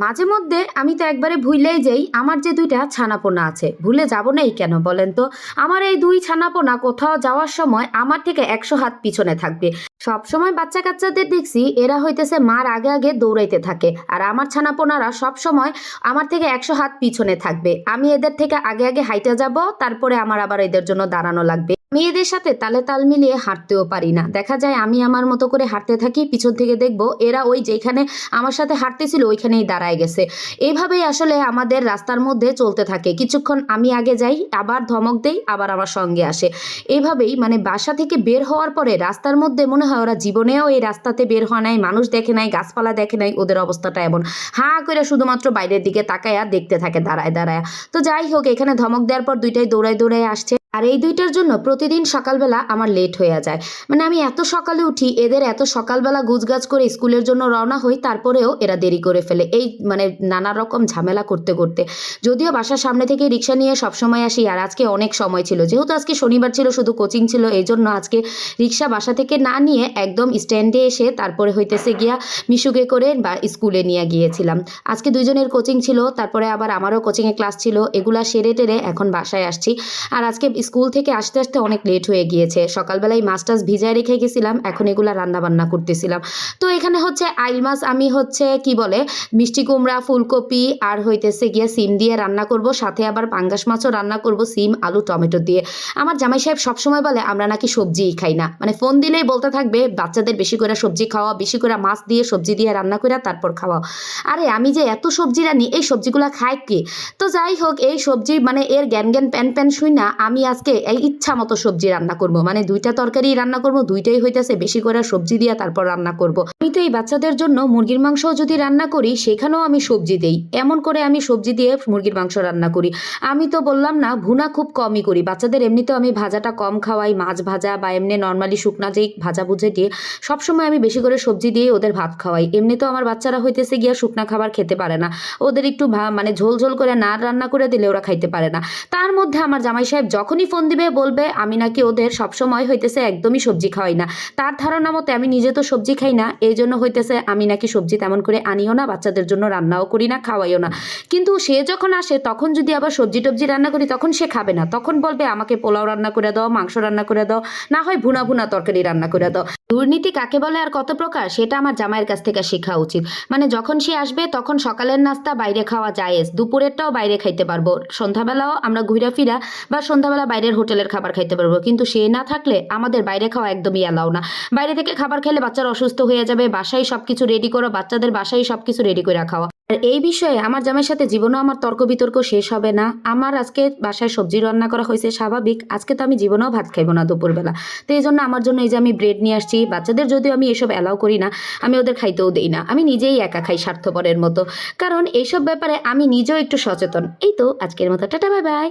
মাঝে মধ্যে আমি তো একবারে ভুলেই যাই আমার যে দুইটা ছানাপোনা আছে, ভুলে যাব নাই কেন বলেন তো। আমার এই দুই ছানাপোনা কোথাও যাওয়ার সময় আমার থেকে 100 হাত পিছনে থাকবে। সব সময় বাচ্চা কাচ্চাদের দেখছি এরা হইতেছে মার আগে আগে দৌড়াইতে থাকে, আর আমার ছানাপোনারা সব সময় আমার থেকে 100 হাত পিছনে থাকবে। আমি এদের থেকে আগে আগে হাইটে যাব, তারপরে আমার আবার এদের জন্য দাঁড়ানো লাগবে। আমি এদের সাথে তালে তাল মিলিয়ে হাঁটতেও পারি না। দেখা যায় আমি আমার মতো করে হাঁটতে থাকি, পিছন থেকে দেখবো এরা ওই যেখানে আমার সাথে হাঁটতেছিল ওইখানেই দাঁড়ায় গেছে। এইভাবেই আসলে আমাদের রাস্তার মধ্যে চলতে থাকে। কিছুক্ষণ আমি আগে যাই, আবার ধমক দেই, আবার আমার সঙ্গে আসে। এইভাবেই মানে বাসা থেকে বের হওয়ার পরে রাস্তার মধ্যে মনে হয় ওরা জীবনেও এই রাস্তাতে বের হওয়া নাই, মানুষ দেখে নাই, গাছপালা দেখে নাই। ওদের অবস্থাটা এমন, হাঁ করে শুধুমাত্র বাইরের দিকে তাকায়া দেখতে থাকে দাঁড়ায় দাঁড়ায়। তো যাই হোক, এখানে ধমক দেওয়ার পর দুইটাই দৌড়ায় দৌড়ায় আসছে। আর এই দুইটার জন্য প্রতিদিন সকালবেলা আমার লেট হয়ে যায়। মানে আমি এত সকালে উঠি, এদের এত সকালবেলা গুজগাছ করে স্কুলের জন্য রওনা হই, তারপরেও এরা দেরি করে ফেলে। এই মানে নানা রকম ঝামেলা করতে করতে, যদিও বাসার সামনে থেকে রিক্সা নিয়ে সবসময় আসি, আর আজকে অনেক সময় ছিল, যেহেতু আজকে শনিবার ছিল, শুধু কোচিং ছিল, এই জন্য আজকে রিক্সা বাসা থেকে না নিয়ে একদম স্ট্যান্ডে এসে তারপরে হইতেছে গিয়া মিশুকে করে বা স্কুলে নিয়ে গিয়েছিলাম। আজকে দুইজনের কোচিং ছিল, তারপরে আবার আমারও কোচিংয়ে ক্লাস ছিল, এগুলা সেরে টেরে এখন বাসায় আসছি। আর আজকে স্কুল থেকে আসতে আসতে অনেক লেট হয়ে গিয়েছে। সকালবেলায় মাছ টাছ ভিজায় রেখে গেছিলাম, এখন এগুলা রান্না বান্না করতেছিলাম। তো এখানে হচ্ছে আইল মাছ আমি হচ্ছে কি বলে মিষ্টি কুমড়া, ফুলকপি আর হইতেছে গিয়া সিম দিয়ে রান্না করব, সাথে আবার পাঙ্গাস মাছও রান্না করব সিম, আলু, টমেটো দিয়ে। আমার জামাই সাহেব সবসময় বলে আমরা নাকি সবজিই খাই না, মানে ফোন দিলেই বলতে থাকবে বাচ্চাদের বেশি করে সবজি খাওয়া, বেশি করে মাছ দিয়ে সবজি দিয়ে রান্না করে তারপর খাওয়া। আরে আমি যে এত সবজি রানি, এই সবজিগুলা খায় কি? তো যাই হোক, এই সবজি মানে এর জ্ঞান জ্ঞান প্যান প্যান শুই না, আমি আজকে এই ইচ্ছা মতো সবজি রান্না করব। মানে দুইটা তরকারি রান্না করব, দুইটাই হইতেছে বেশি করে সবজি দিয়ে তারপর রান্না করব। আমি তো এই বাচ্চাদের জন্য মুরগির মাংসও যদি রান্না করি সেখানেও আমি সবজি দেই, এমন করে আমি সবজি দিয়ে মুরগির মাংস রান্না করি। আমি তো বললাম না, ভুনা খুব কমই করি। বাচ্চাদের এমনিতেও আমি ভাজাটা কম খাওয়াই, মাছ ভাজা বা এমনি নর্মালি শুকনা যেই ভাজা ভুজে দিয়ে সবসময় আমি বেশি করে সবজি দিয়ে ওদের ভাত খাওয়াই। এমনিতেও আমার বাচ্চারা হইতেছে গিয়া শুকনা খাবার খেতে পারে না, ওদের একটু মানে ঝোল ঝোল করে না রান্না করে দিলে ওরা খাইতে পারে না। তার মধ্যে আমার জামাই সাহেব যখনই ফোন দিবে বলবে আমি নাকি ওদের সবসময় হইতেছে একদমই সবজি খাওয়াই না। তার ধারণা মতে আমি নিজে তো সবজি খাই না, এই জন্য হইতেছে আমি নাকি সবজি তেমন করে আনিও না, বাচ্চাদের জন্য রান্নাও করি না, খাওয়াইও না। কিন্তু সে যখন আসে তখন যদি আবার সবজি টবজি রান্না করি তখন সে খাবে না, তখন বলবে আমাকে পোলাও রান্না করে দাও, মাংস রান্না করে দাও, না হয় ভুনা ভুনা তরকারি রান্না করে দাও। দুর্নীতি কাকে বলে আর কত প্রকার সেটা আমার জামাইয়ের কাছ থেকে শেখা উচিত। মানে যখন সে আসবে তখন সকালের নাস্তা বাইরে খাওয়া জায়েজ, দুপুরেরটাও বাইরে খাইতে পারবো, সন্ধ্যাবেলাও আমরা ঘুরা ফিরা বা সন্ধ্যাবেলা বাইরের হোটেলের খাবার খাইতে পারবো। কিন্তু সে না থাকলে আমাদের বাইরে খাওয়া একদমই অ্যালাউ না। বাইরে থেকে খাবার খেলে বাচ্চারা অসুস্থ হয়ে যাবে। বাসায় সবকিছু রেডি করো, বাচ্চাদের বাসায় সবকিছু রেডি করে খাওয়া। আর এই বিষয়ে আমার জামাইয়ের সাথে জীবনেও আমার তর্ক বিতর্ক শেষ হবে না। আমার আজকে বাসায় সবজি রান্না করা হয়েছে স্বাভাবিক, আজকে তো আমি জীবনেও ভাত খাইবো না দুপুরবেলা। তো এই জন্য আমার জন্য এই যে আমি ব্রেড নিয়ে আসছি, বাচ্চাদের যদিও আমি এসব অ্যালাউ করি না, আমি ওদের খাইতেও দেই না, আমি নিজেই একা খাই স্বার্থপরের মতো, কারণ এইসব ব্যাপারে আমি নিজেও একটু সচেতন। এই তো আজকের মতো টাটা, বাই বাই।